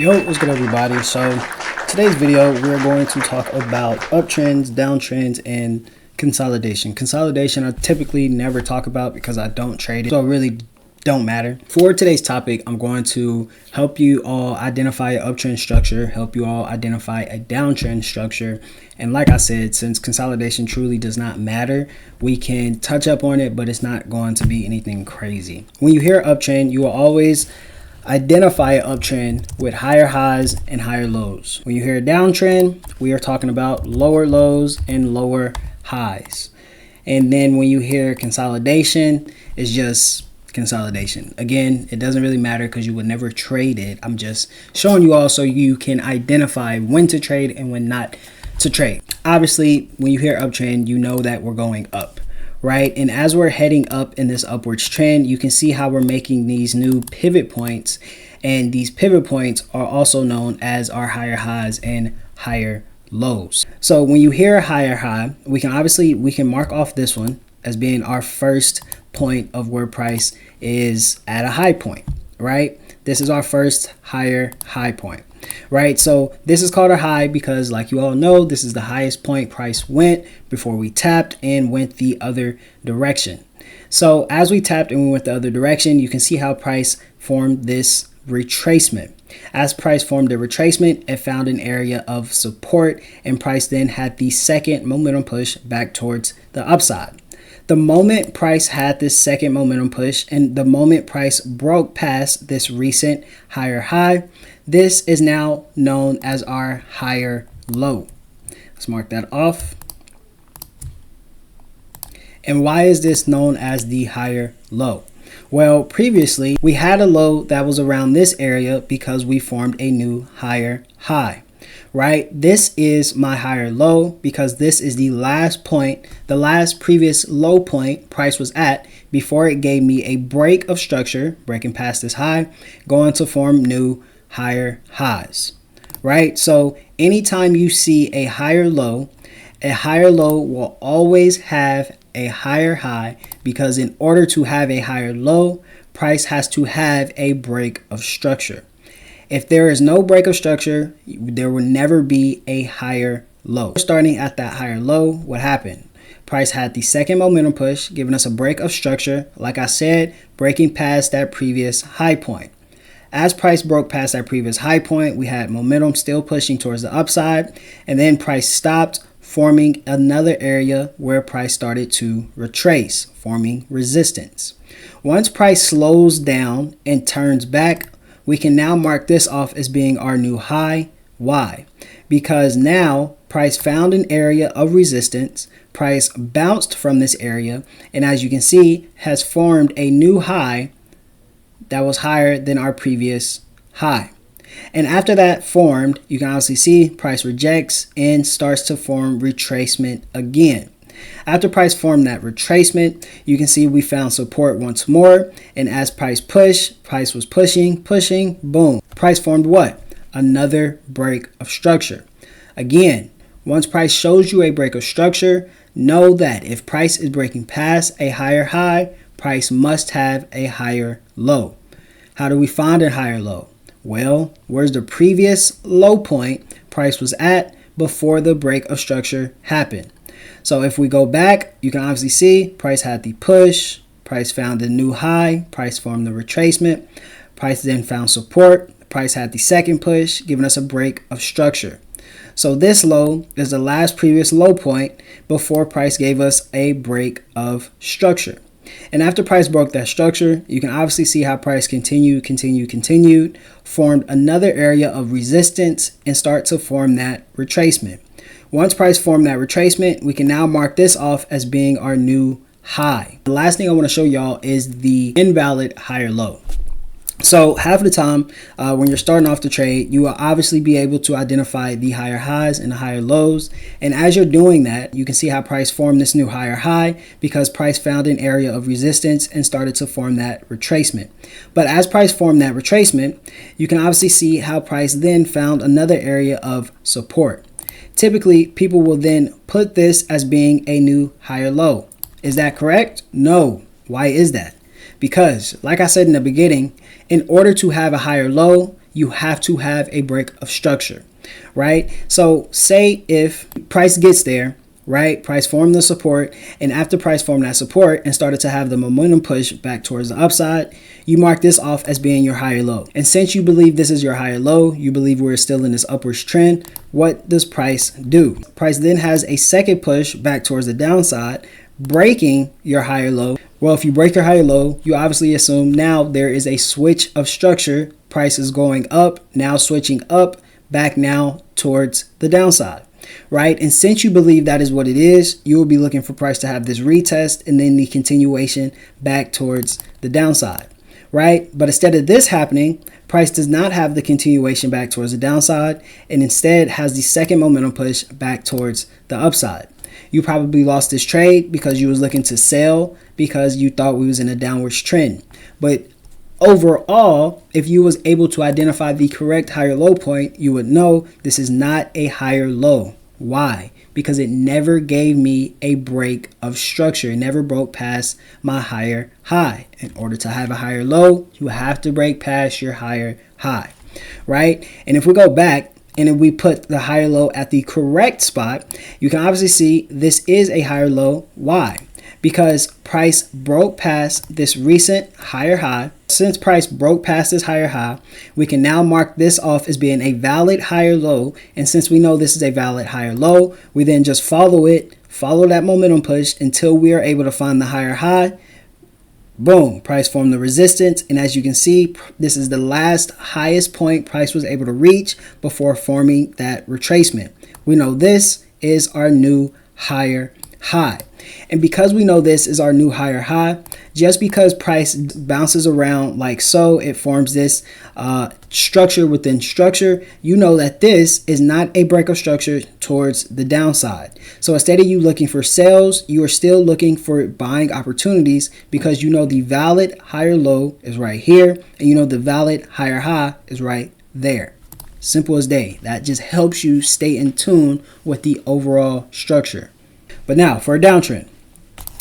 Yo, what's good everybody? So today's video we're going to talk about uptrends, downtrends, and consolidation. Consolidation I typically never talk about because I don't trade it, so it really don't matter. For today's topic, I'm going to help you all identify an uptrend structure, help you all identify a downtrend structure. And like I said, since consolidation truly does not matter, we can touch up on it, but it's not going to be anything crazy. When you hear uptrend, you will always identify an uptrend with higher highs and higher lows. When you hear a downtrend, we are talking about lower lows and lower highs. And then when you hear consolidation, it's just consolidation. Again, it doesn't really matter because you would never trade it. I'm just showing you all so you can identify when to trade and when not to trade. Obviously, when you hear uptrend, you know that we're going up, right? And as we're heading up in this upwards trend, you can see how we're making these new pivot points, and these pivot points are also known as our higher highs and higher lows. So when you hear a higher high, we can mark off this one as being our first point of where price is at a high point, right? This is our first higher high point, right? So this is called a high because, like you all know, this is the highest point price went before we tapped and went the other direction. So as we tapped and we went the other direction, you can see how price formed this retracement. As price formed a retracement, it found an area of support, and price then had the second momentum push back towards the upside. The moment price had this second momentum push and the moment price broke past this recent higher high, this is now known as our higher low. Let's mark that off. And why is this known as the higher low? Well, previously we had a low that was around this area because we formed a new higher high. Right? This is my higher low because this is the last point, the last previous low point price was at before it gave me a break of structure, breaking past this high, going to form new higher highs. Right? So anytime you see a higher low will always have a higher high, because in order to have a higher low, price has to have a break of structure. If there is no break of structure, there will never be a higher low. Starting at that higher low, what happened? Price had the second momentum push, giving us a break of structure. Like I said, breaking past that previous high point. As price broke past that previous high point, we had momentum still pushing towards the upside, and then price stopped, forming another area where price started to retrace, forming resistance. Once price slows down and turns back, we can now mark this off as being our new high. Why? Because now price found an area of resistance, price bounced from this area, and as you can see, has formed a new high that was higher than our previous high. And after that formed, you can obviously see price rejects and starts to form retracement again. After price formed that retracement, you can see we found support once more, and as price pushed, price was pushing, boom. Price formed what? Another break of structure. Again, once price shows you a break of structure, know that if price is breaking past a higher high, price must have a higher low. How do we find a higher low? Well, where's the previous low point price was at before the break of structure happened? So if we go back, you can obviously see price had the push, price found the new high, price formed the retracement, price then found support, price had the second push, giving us a break of structure. So this low is the last previous low point before price gave us a break of structure. And after price broke that structure, you can obviously see how price continued, formed another area of resistance and start to form that retracement. Once price formed that retracement, we can now mark this off as being our new high. The last thing I want to show y'all is the invalid higher low. So half of the time when you're starting off the trade, you will obviously be able to identify the higher highs and the higher lows. And as you're doing that, you can see how price formed this new higher high because price found an area of resistance and started to form that retracement. But as price formed that retracement, you can obviously see how price then found another area of support. Typically, people will then put this as being a new higher low. Is that correct? No. Why is that? Because, like I said in the beginning, in order to have a higher low, you have to have a break of structure, right? So say if price gets there, right? Price formed the support, and after price formed that support and started to have the momentum push back towards the upside, you mark this off as being your higher low. And since you believe this is your higher low, you believe we're still in this upwards trend, what does price do? Price then has a second push back towards the downside, breaking your higher low. Well, if you break your higher low, you obviously assume now there is a switch of structure. Price is going up, now switching up, back now towards the downside, right? And since you believe that is what it is, you will be looking for price to have this retest and then the continuation back towards the downside, right? But instead of this happening, price does not have the continuation back towards the downside and instead has the second momentum push back towards the upside. You probably lost this trade because you was looking to sell because you thought we was in a downwards trend. But overall, if you was able to identify the correct higher low point, you would know this is not a higher low. Why? Because it never gave me a break of structure. It never broke past my higher high. In order to have a higher low, you have to break past your higher high, right? And if we go back and if we put the higher low at the correct spot, you can obviously see this is a higher low. Why? Because price broke past this recent higher high. Since price broke past this higher high, we can now mark this off as being a valid higher low. And since we know this is a valid higher low, we then just follow it, follow that momentum push until we are able to find the higher high. Boom, price formed the resistance. And as you can see, this is the last highest point price was able to reach before forming that retracement. We know this is our new higher high. And because we know this is our new higher high, just because price bounces around like so, it forms this structure within structure, you know that this is not a break of structure towards the downside. So instead of you looking for sales, you are still looking for buying opportunities because you know the valid higher low is right here and you know the valid higher high is right there. Simple as day. That just helps you stay in tune with the overall structure. But now for a downtrend,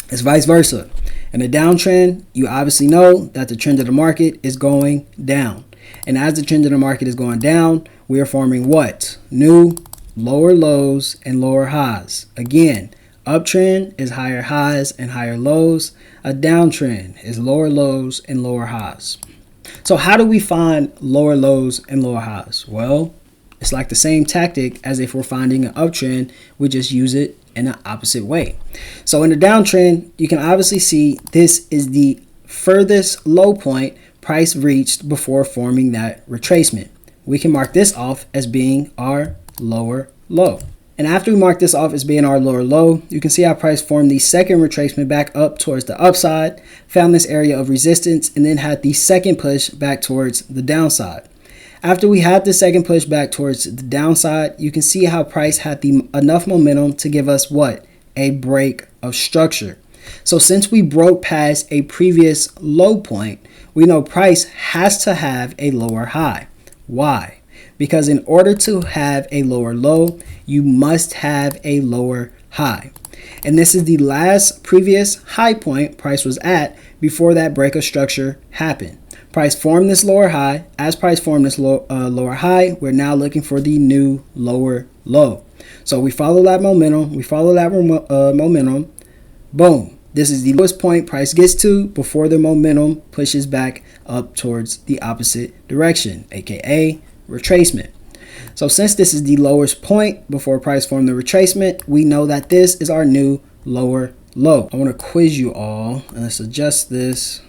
it's vice versa. In a downtrend, you obviously know that the trend of the market is going down. And as the trend of the market is going down, we are forming what? New lower lows and lower highs. Again, uptrend is higher highs and higher lows. A downtrend is lower lows and lower highs. So how do we find lower lows and lower highs? Well, it's like the same tactic as if we're finding an uptrend, we just use it in an opposite way. So in the downtrend, you can obviously see this is the furthest low point price reached before forming that retracement. We can mark this off as being our lower low. And after we mark this off as being our lower low, you can see how price formed the second retracement back up towards the upside, found this area of resistance, and then had the second push back towards the downside. After we had the second push back towards the downside, you can see how price had enough momentum to give us what? A break of structure. So since we broke past a previous low point, we know price has to have a lower high. Why? Because in order to have a lower low, you must have a lower high. And this is the last previous high point price was at before that break of structure happened. Price formed this lower high. As price formed this lower high, we're now looking for the new lower low. So we follow that momentum. We follow that momentum. Boom. This is the lowest point price gets to before the momentum pushes back up towards the opposite direction, aka retracement. So since this is the lowest point before price formed the retracement, we know that this is our new lower low. I want to quiz you all, and let's adjust this.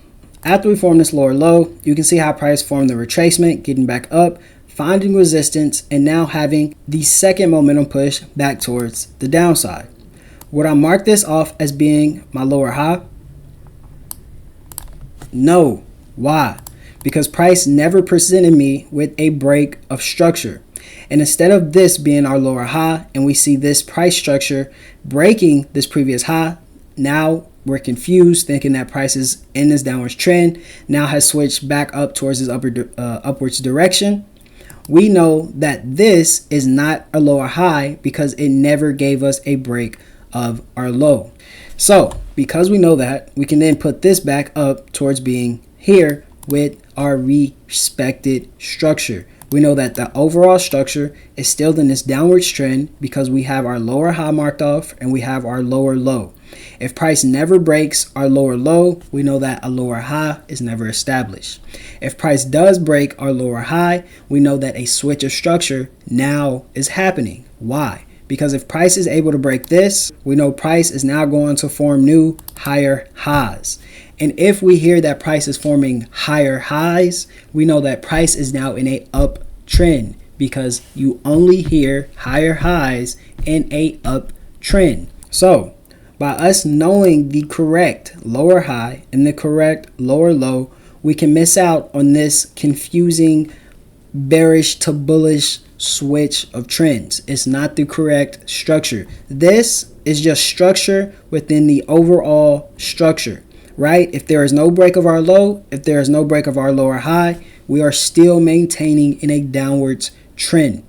After we form this lower low, you can see how price formed the retracement, getting back up, finding resistance, and now having the second momentum push back towards the downside. Would I mark this off as being my lower high? No. Why? Because price never presented me with a break of structure. And instead of this being our lower high, and we see this price structure breaking this previous high, now we're confused, thinking that price is in this downwards trend, now has switched back up towards this upwards direction. We know that this is not a lower high because it never gave us a break of our low. So because we know that, we can then put this back up towards being here with our respected structure. we know that the overall structure is still in this downwards trend because we have our lower high marked off and we have our lower low. If price never breaks our lower low, we know that a lower high is never established. If price does break our lower high, we know that a switch of structure now is happening. Why? Because if price is able to break this, we know price is now going to form new higher highs. And if we hear that price is forming higher highs, we know that price is now in a uptrend because you only hear higher highs in a uptrend. So by us knowing the correct lower high and the correct lower low, we can miss out on this confusing bearish to bullish switch of trends. It's not the correct structure. This is just structure within the overall structure, right? If there is no break of our low, if there is no break of our lower high, we are still maintaining in a downwards trend.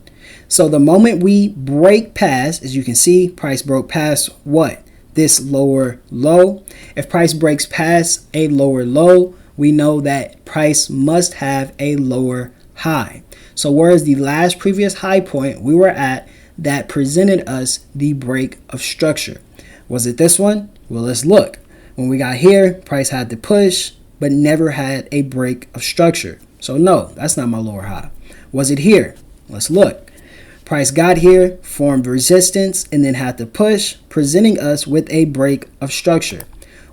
So the moment we break past, as you can see, price broke past what? This lower low. If price breaks past a lower low, we know that price must have a lower high. So whereas the last previous high point we were at that presented us the break of structure, was it this one? Well, let's look. When we got here, price had to push, but never had a break of structure. So no, that's not my lower high. Was it here? Let's look. Price got here, formed resistance, and then had to push, presenting us with a break of structure.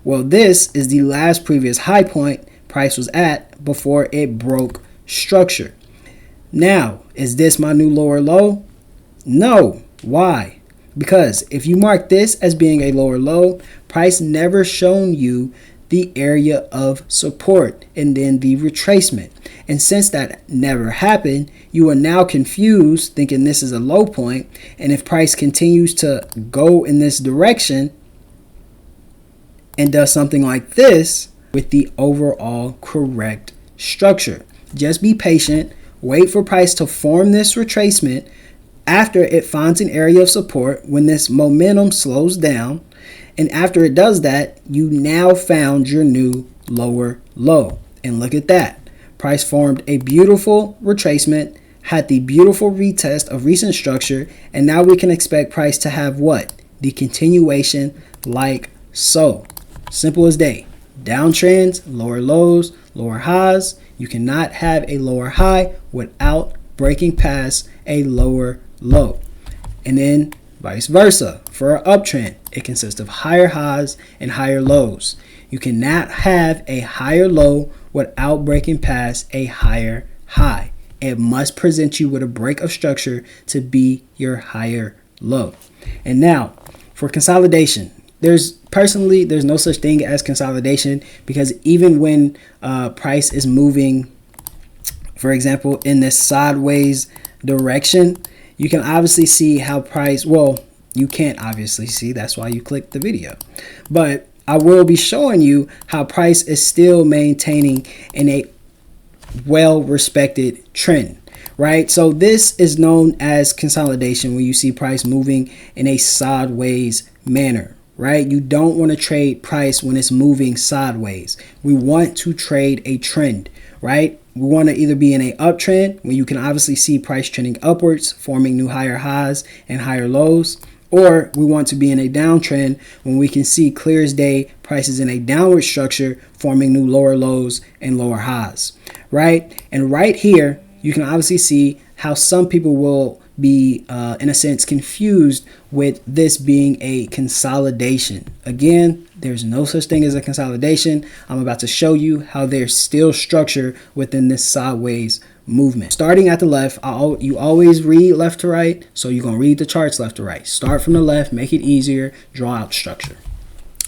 Well, this is the last previous high point price was at before it broke structure. Now, is this my new lower low? No. Why? Because if you mark this as being a lower low, price never shown you the area of support and then the retracement. And since that never happened, you are now confused thinking this is a low point. And if price continues to go in this direction and does something like this with the overall correct structure, just be patient. Wait for price to form this retracement after it finds an area of support when this momentum slows down. And after it does that, you now found your new lower low. And look at that. Price formed a beautiful retracement, had the beautiful retest of recent structure, and now we can expect price to have what? The continuation like so. Simple as day. Downtrends, lower lows, lower highs. You cannot have a lower high without breaking past a lower low. And then vice versa. For an uptrend, it consists of higher highs and higher lows. You cannot have a higher low without breaking past a higher high. It must present you with a break of structure to be your higher low. And now for consolidation, there's no such thing as consolidation, because even when price is moving, for example, in this sideways direction, you can obviously see how price, well, you can't obviously see, that's why you click the video, but I will be showing you how price is still maintaining in a well-respected trend, right? So this is known as consolidation when you see price moving in a sideways manner, right? You don't want to trade price when it's moving sideways. We want to trade a trend, right? We want to either be in a uptrend when you can obviously see price trending upwards, forming new higher highs and higher lows, or we want to be in a downtrend when we can see clear as day prices in a downward structure, forming new lower lows and lower highs, right? And right here, you can obviously see how some people will be, in a sense, confused with this being a consolidation. Again, there's no such thing as a consolidation. I'm about to show you how there's still structure within this sideways movement. Starting at the left, you always read left to right, so you're going to read the charts left to right. Start from the left, make it easier, draw out structure.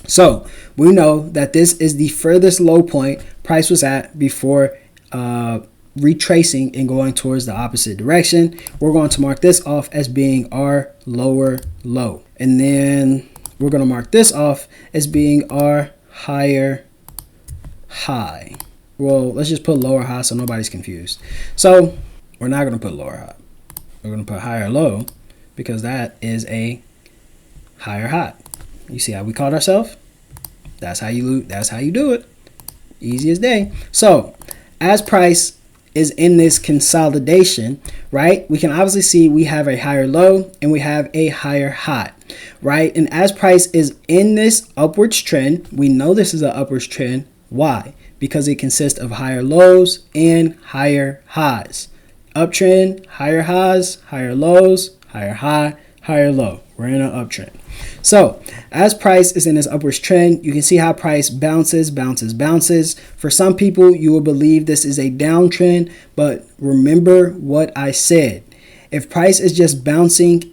So we know that this is the furthest low point price was at before retracing and going towards the opposite direction. We're going to mark this off as being our lower low, and then we're going to mark this off as being our higher high. Well, let's just put lower high so nobody's confused. So we're not going to put lower high. We're going to put higher low because that is a higher high. You see how we called ourselves? That's how you do it. Easy as day. So as price is in this consolidation, right? We can obviously see we have a higher low and we have a higher high, right? And as price is in this upwards trend, we know this is an upwards trend. Why? Because it consists of higher lows and higher highs. Uptrend, higher highs, higher lows, higher high, higher low. We're in an uptrend. So as price is in this upwards trend, you can see how price bounces. For some people, you will believe this is a downtrend, but remember what I said. If price is just bouncing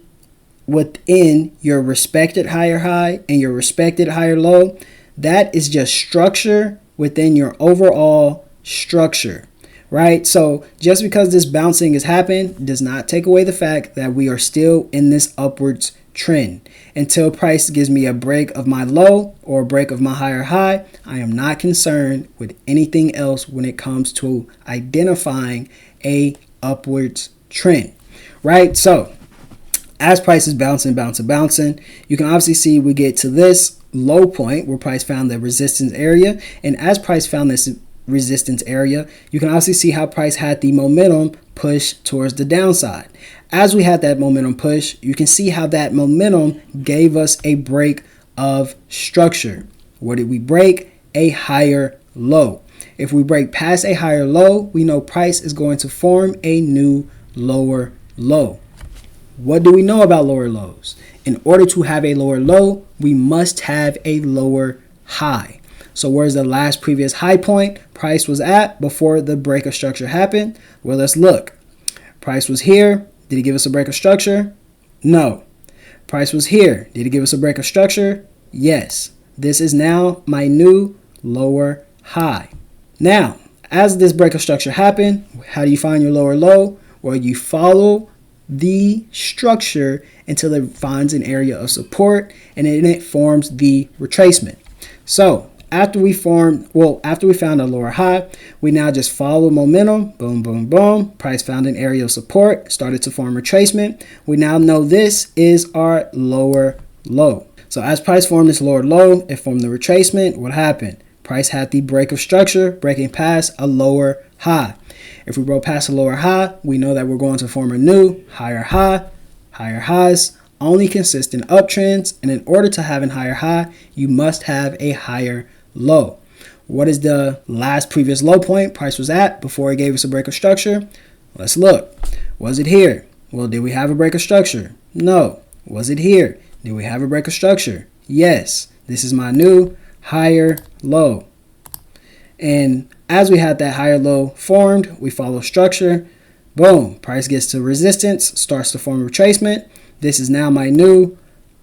within your respected higher high and your respected higher low, that is just structure within your overall structure, right? So just because this bouncing has happened does not take away the fact that we are still in this upwards trend. Until price gives me a break of my low or a break of my higher high, I am not concerned with anything else when it comes to identifying a upwards trend, right? So as price is bouncing, you can obviously see we get to this low point where price found the resistance area. And as price found this resistance area, you can also see how price had the momentum push towards the downside. As we had that momentum push, you can see how that momentum gave us a break of structure. What did we break? A higher low. If we break past a higher low, we know price is going to form a new lower low. What do we know about lower lows? In order to have a lower low, we must have a lower high. So where's the last previous high point price was at before the break of structure happened? Well, let's look. Price was here. Did it give us a break of structure? No. Price was here. Did it give us a break of structure? Yes. This is now my new lower high. Now, as this break of structure happened, how do you find your lower low? Well, you follow the structure until it finds an area of support and then it forms the retracement. So after we found a lower high, we now just follow momentum. Boom, boom, boom. Price found an area of support, started to form retracement. We now know this is our lower low. So as price formed this lower low, it formed the retracement. What happened? Price had the break of structure, breaking past a lower high. If we broke past a lower high, we know that we're going to form a new higher high. Higher highs only consist in uptrends, and in order to have a higher high, you must have a higher low. What is the last previous low point price was at before it gave us a break of structure? Let's look. Was it here? Well, did we have a break of structure? No. Was it here? Did we have a break of structure? Yes. This is my new higher low. And as we had that higher low formed, we follow structure. Boom. Price gets to resistance, starts to form retracement. This is now my new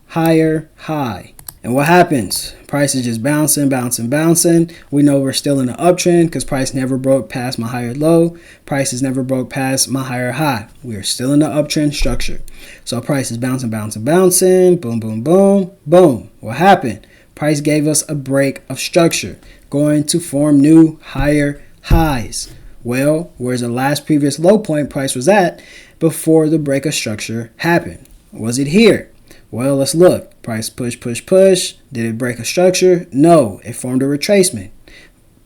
higher high. And what happens? Price is just bouncing. We know we're still in an uptrend because price never broke past my higher low. Price has never broke past my higher high. We are still in the uptrend structure. So price is bouncing. Boom, boom, boom, boom. What happened? Price gave us a break of structure, going to form new higher highs. Well, where's the last previous low point price was at before the break of structure happened? Was it here? Well, let's look. Price push. Did it break a structure? No, it formed a retracement.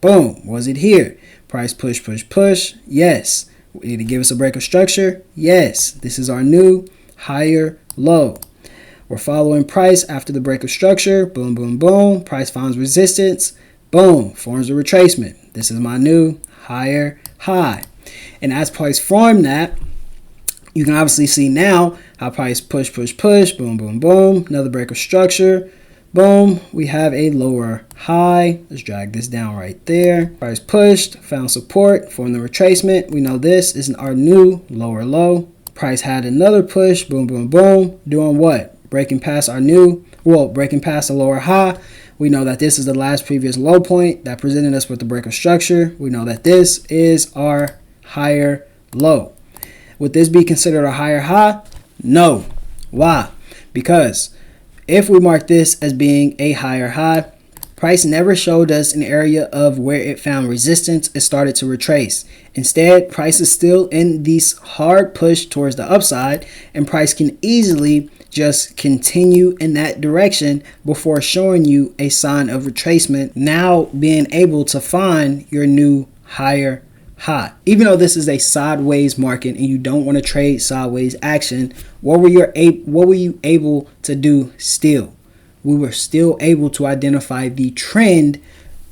Boom. Was it here? Price push. Yes. Did it give us a break of structure? Yes. This is our new higher low. We're following price after the break of structure. Boom, boom, boom. Price finds resistance. Boom. Forms a retracement. This is my new higher high. And as price formed that, you can obviously see now how price push. Boom, boom, boom. Another break of structure. Boom. We have a lower high. Let's drag this down right there. Price pushed, found support, formed the retracement. We know this is our new lower low. Price had another push. Boom, boom, boom. Doing what? Breaking past a lower high. We know that this is the last previous low point that presented us with the break of structure. We know that this is our higher low. Would this be considered a higher high? No. Why? Because if we mark this as being a higher high, price never showed us an area of where it found resistance. It started to retrace. Instead, price is still in this hard push towards the upside, and price can easily just continue in that direction before showing you a sign of retracement, now being able to find your new higher high. Even though this is a sideways market and you don't want to trade sideways action, what were you able to do still? We were still able to identify the trend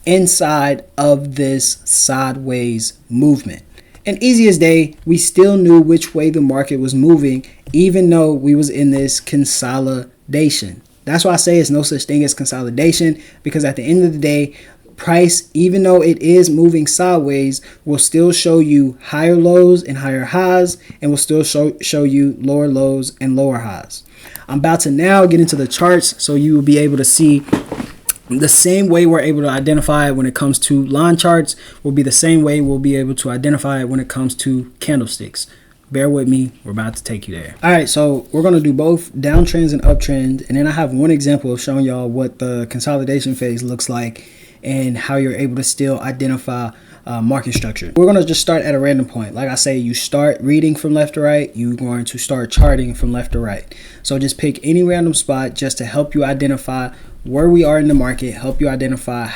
inside of this sideways movement. And easy as day, we still knew which way the market was moving, even though we was in this consolidation. That's why I say it's no such thing as consolidation, because at the end of the day, price, even though it is moving sideways, will still show you higher lows and higher highs, and will still show you lower lows and lower highs. I'm about to now get into the charts so you will be able to see the same way we're able to identify it when it comes to line charts will be the same way we'll be able to identify it when it comes to candlesticks. Bear with me, we're about to take you there. All right, so we're going to do both downtrends and uptrend, and then I have one example of showing y'all what the consolidation phase looks like and how you're able to still identify market structure. We're going to just start at a random point. Like I say, you start reading from left to right, you're going to start charting from left to right. So just pick any random spot just to help you identify where we are in the market, help you identify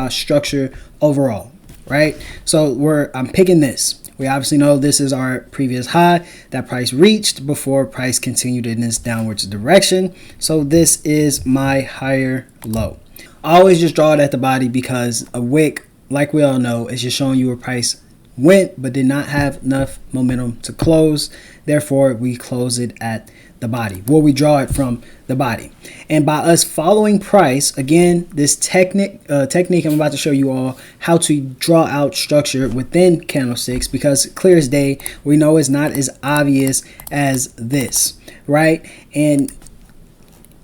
structure overall, right? So I'm picking this. We obviously know this is our previous high that price reached before price continued in this downwards direction. So this is my higher low. I always just draw it at the body because a wick, like we all know, is just showing you where price went but did not have enough momentum to close. Therefore, we close it at the body. Well, we draw it from the body. And by us following price, again, this technique I'm about to show you all how to draw out structure within candlesticks, because clear as day, we know it's not as obvious as this, right? And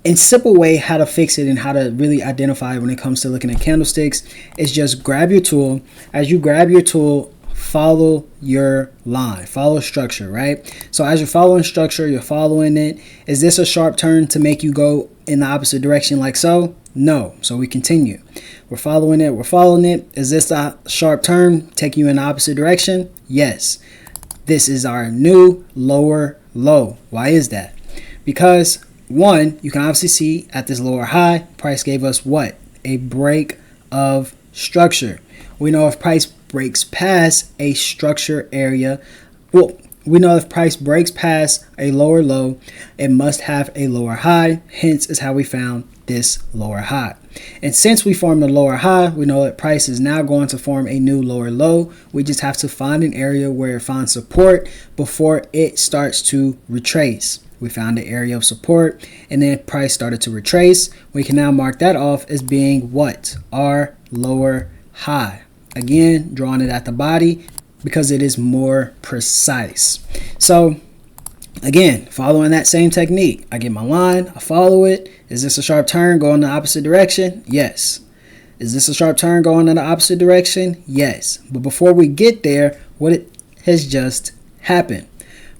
in simple way how to fix it and how to really identify when it comes to looking at candlesticks is just grab your tool. As you grab your tool, follow your line, follow structure, right? So as you're following structure, you're following it. Is this a sharp turn to make you go in the opposite direction like so? No. So we continue. We're following it. We're following it. Is this a sharp turn taking you in the opposite direction? Yes. This is our new lower low. Why is that? Because one, you can obviously see at this lower high, price gave us what? A break of structure. We know if price breaks past a structure area, we know if price breaks past a lower low, it must have a lower high. Hence is how we found this lower high. And since we formed a lower high, we know that price is now going to form a new lower low. We just have to find an area where it finds support before it starts to retrace. We found the area of support and then price started to retrace. We can now mark that off as being what? Our lower high. Again, drawing it at the body because it is more precise. So again, following that same technique, I get my line, I follow it. Is this a sharp turn going the opposite direction? Yes. Is this a sharp turn going in the opposite direction? Yes. But before we get there, what has just happened?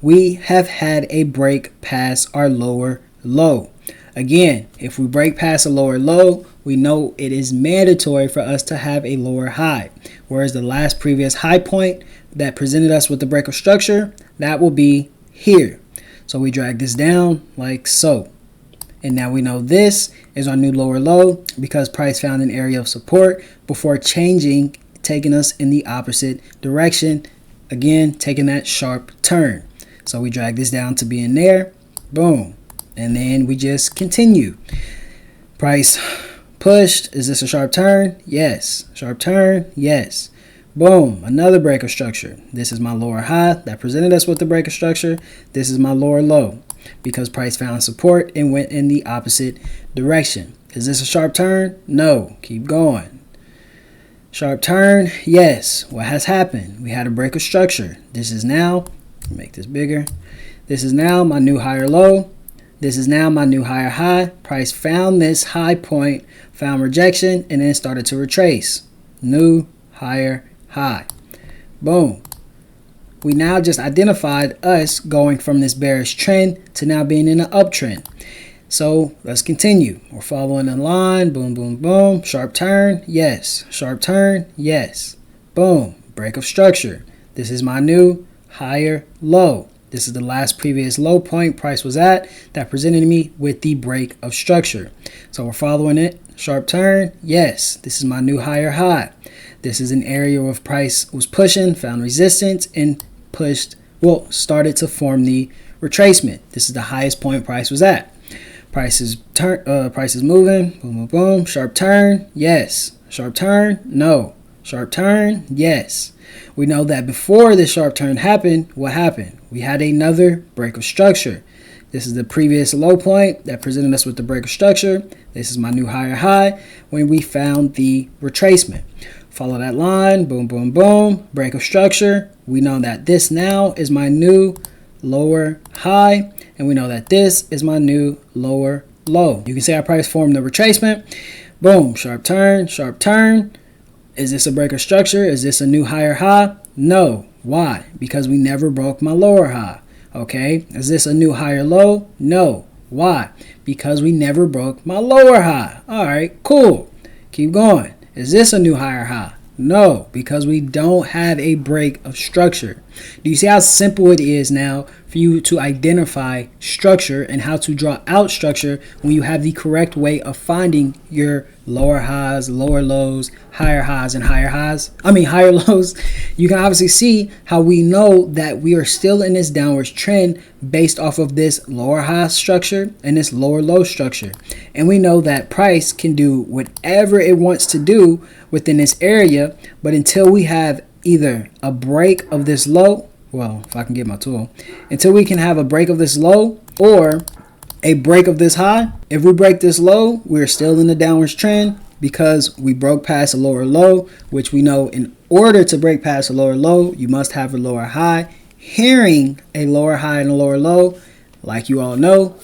We have had a break past our lower low. Again, if we break past a lower low, we know it is mandatory for us to have a lower high. Whereas the last previous high point that presented us with the break of structure, that will be here. So we drag this down like so. And now we know this is our new lower low because price found an area of support before changing, taking us in the opposite direction. Again, taking that sharp turn. So we drag this down to be in there. Boom. And then we just continue. Price pushed. Is this a sharp turn? Yes. Sharp turn? Yes. Boom. Another break of structure. This is my lower high that presented us with the break of structure. This is my lower low because price found support and went in the opposite direction. Is this a sharp turn? No. Keep going. Sharp turn? Yes. What has happened? We had a break of structure. This is now, make this bigger. This is now my new higher low. This is now my new higher high. Price found this high point, found rejection, and then started to retrace. New higher high. Boom. We now just identified us going from this bearish trend to now being in an uptrend. So let's continue. We're following the line. Boom, boom, boom. Sharp turn. Yes. Sharp turn. Yes. Boom. Break of structure. This is my new higher low. This is the last previous low point price was at that presented me with the break of structure. So we're following it. Sharp turn. Yes, this is my new higher high. This is an area where price was pushing, found resistance, and started to form the retracement. This is the highest point price was at. Price is moving. Boom, boom, boom. Sharp turn. Yes. Sharp turn. No. Sharp turn. Yes. We know that before this sharp turn happened, what happened? We had another break of structure. This is the previous low point that presented us with the break of structure. This is my new higher high when we found the retracement. Follow that line. Boom, boom, boom. Break of structure. We know that this now is my new lower high, and we know that this is my new lower low. You can see our price formed the retracement. Boom. Sharp turn. Sharp turn. Is this a break of structure? Is this a new higher high? No. Why? Because we never broke my lower high. Okay. Is this a new higher low? No. Why? Because we never broke my lower high. All right, cool. Keep going. Is this a new higher high? No, because we don't have a break of structure. Do you see how simple it is now for you to identify structure and how to draw out structure when you have the correct way of finding your lower highs, lower lows, higher highs, and higher lows? You can obviously see how we know that we are still in this downwards trend based off of this lower high structure and this lower low structure. And we know that price can do whatever it wants to do within this area, but until we have either a break of this low, well, if I can get my tool, until we can have a break of this low or a break of this high. If we break this low, we're still in the downwards trend because we broke past a lower low, which we know in order to break past a lower low, you must have a lower high. Hearing a lower high and a lower low, like you all know,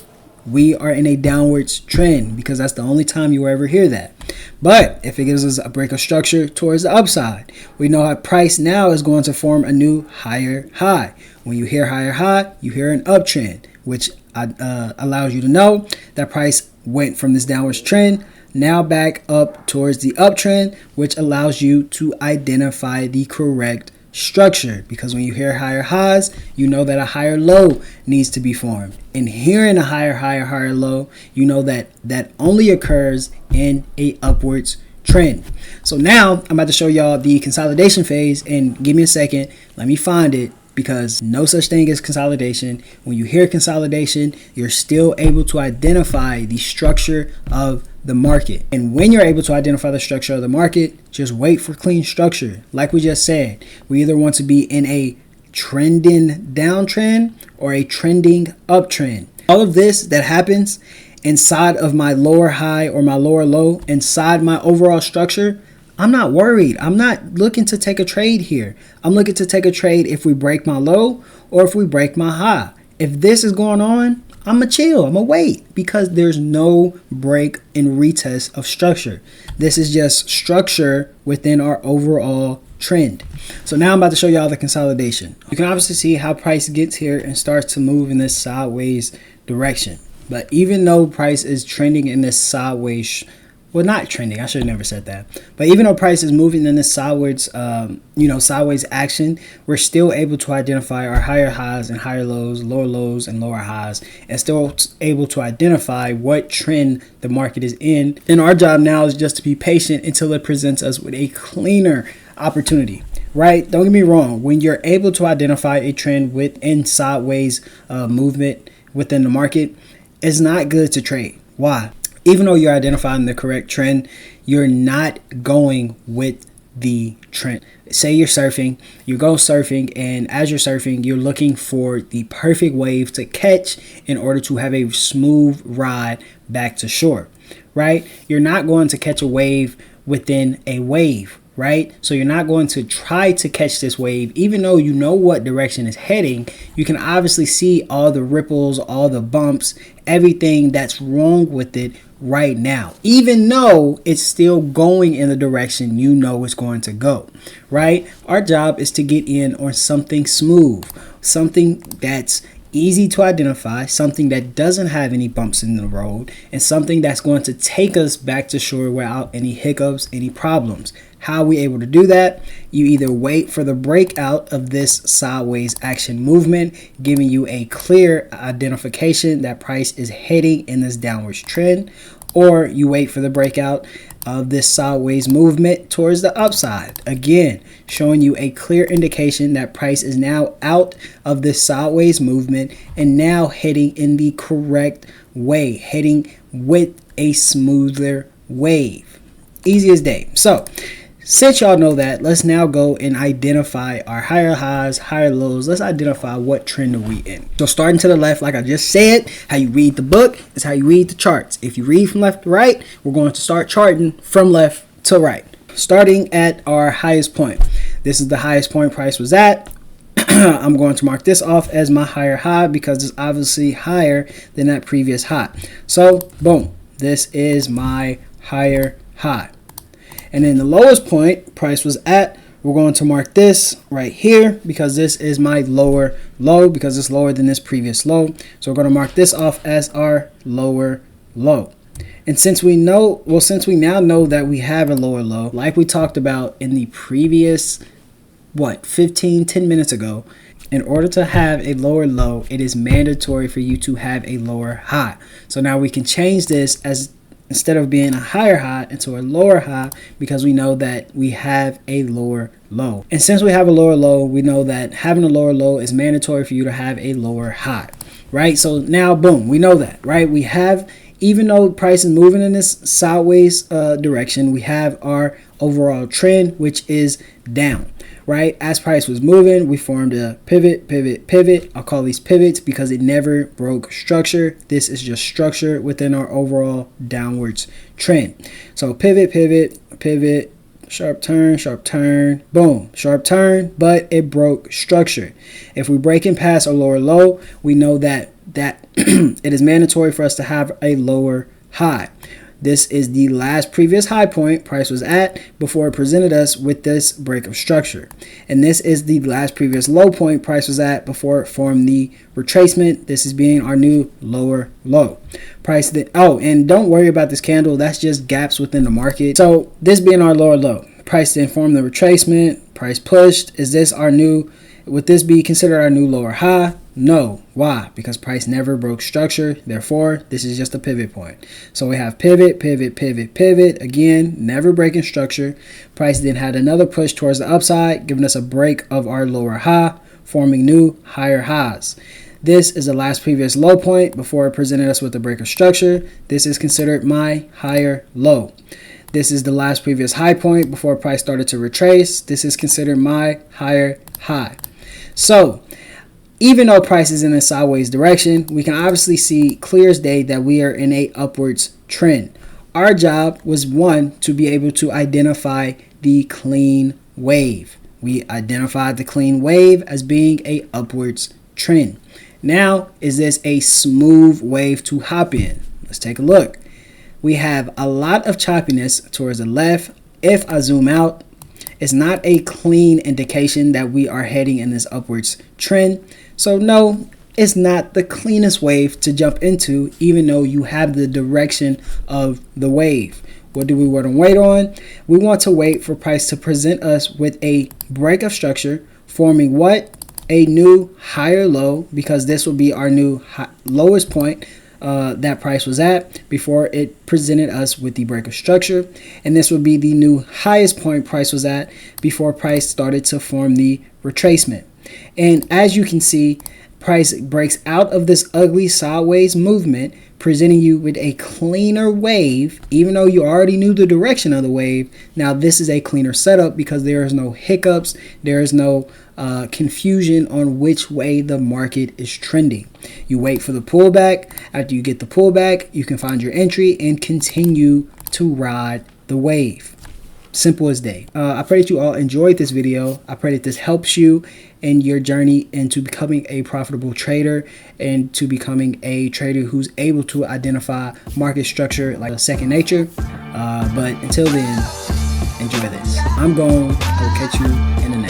we are in a downwards trend because that's the only time you will ever hear that. But if it gives us a break of structure towards the upside, we know our price now is going to form a new higher high. When you hear higher high, you hear an uptrend, which allows you to know that price went from this downwards trend now back up towards the uptrend, which allows you to identify the correct structure, because when you hear higher highs, you know that a higher low needs to be formed. And hearing a higher low, you know that that only occurs in a upwards trend. So now I'm about to show y'all the consolidation phase, and give me a second, let me find it, because no such thing as consolidation. When you hear consolidation, you're still able to identify the structure of the market. And when you're able to identify the structure of the market, just wait for clean structure. Like we just said, we either want to be in a trending downtrend or a trending uptrend. All of this that happens inside of my lower high or my lower low, inside my overall structure, I'm not worried. I'm not looking to take a trade here. I'm looking to take a trade if we break my low or if we break my high. If this is going on, I'm going to chill. I'm going to wait, because there's no break and retest of structure. This is just structure within our overall trend. So now I'm about to show y'all the consolidation. You can obviously see how price gets here and starts to move in this sideways direction. But even though price is trending in this sideways, well, not trending, I should have never said that. But even though price is moving in this sideways, sideways action, we're still able to identify our higher highs and higher lows and lower highs, and still able to identify what trend the market is in. And our job now is just to be patient until it presents us with a cleaner opportunity, right? Don't get me wrong. When you're able to identify a trend within sideways movement within the market, it's not good to trade. Why? Even though you're identifying the correct trend, you're not going with the trend. Say you're surfing, you go surfing, and as you're surfing, you're looking for the perfect wave to catch in order to have a smooth ride back to shore, right? You're not going to catch a wave within a wave, right? So you're not going to try to catch this wave, even though you know what direction it's heading. You can obviously see all the ripples, all the bumps, everything that's wrong with it right now, even though it's still going in the direction you know it's going to go, right? Our job is to get in on something smooth, something that's easy to identify, something that doesn't have any bumps in the road, and something that's going to take us back to shore without any hiccups, any problems. How are we able to do that? You either wait for the breakout of this sideways action movement, giving you a clear identification that price is heading in this downwards trend, or you wait for the breakout of this sideways movement towards the upside, again showing you a clear indication that price is now out of this sideways movement and now heading in the correct way, heading with a smoother wave. Easy as day. So since y'all know that, let's now go and identify our higher highs, higher lows. Let's identify what trend are we in. So starting to the left, like I just said, how you read the book is how you read the charts. If you read from left to right, we're going to start charting from left to right. Starting at our highest point. This is the highest point price was at. I'm going to mark this off as my higher high because it's obviously higher than that previous high. So boom, this is my higher high. And then the lowest point price was at, we're going to mark this right here because this is my lower low because it's lower than this previous low. So we're going to mark this off as our lower low. And since we now know that we have a lower low, like we talked about in the previous, 10 minutes ago, in order to have a lower low, it is mandatory for you to have a lower high. So now we can change this as instead of being a higher high into a lower high because we know that we have a lower low. And since we have a lower low, we know that having a lower low is mandatory for you to have a lower high, right? So now, boom, we know that, right? We have, even though price is moving in this sideways direction, we have our overall trend, which is down. Right, as price was moving, we formed a pivot, pivot, pivot. I'll call these pivots because it never broke structure. This is just structure within our overall downwards trend. So pivot, pivot, pivot, sharp turn, boom, sharp turn, but it broke structure. If we break in past our lower low, we know that it is mandatory for us to have a lower high. This is the last previous high point price was at before it presented us with this break of structure. And this is the last previous low point price was at before it formed the retracement. This is being our new lower low. Price that, oh, and don't worry about this candle. That's just gaps within the market. So this being our lower low. Price then formed the retracement. Price pushed. Is this our new, would this be considered our new lower high? No. Why? Because price never broke structure. Therefore, this is just a pivot point. So we have pivot, pivot, pivot, pivot. Again, never breaking structure. Price then had another push towards the upside, giving us a break of our lower high, forming new higher highs. This is the last previous low point before it presented us with a break of structure. This is considered my higher low. This is the last previous high point before price started to retrace. This is considered my higher high. So even though price is in a sideways direction, we can obviously see clear as day that we are in a upwards trend. Our job was, one, to be able to identify the clean wave. We identified the clean wave as being a upwards trend. Now, is this a smooth wave to hop in? Let's take a look. We have a lot of choppiness towards the left. If I zoom out, it's not a clean indication that we are heading in this upwards trend. So no, it's not the cleanest wave to jump into, even though you have the direction of the wave. What do we want to wait on? We want to wait for price to present us with a break of structure, forming what? A new higher low, because this will be our new lowest point that price was at before it presented us with the break of structure. And this would be the new highest point price was at before price started to form the retracement. And as you can see, price breaks out of this ugly sideways movement, presenting you with a cleaner wave. Even though you already knew the direction of the wave, now this is a cleaner setup because there is no hiccups, there is no confusion on which way the market is trending. You wait for the pullback. After you get the pullback, you can find your entry and continue to ride the wave. Simple as day. I pray that you all enjoyed this video. I pray that this helps you in your journey into becoming a profitable trader and to becoming a trader who's able to identify market structure like a second nature. But until then, enjoy this. I'm gone. I will catch you in the next.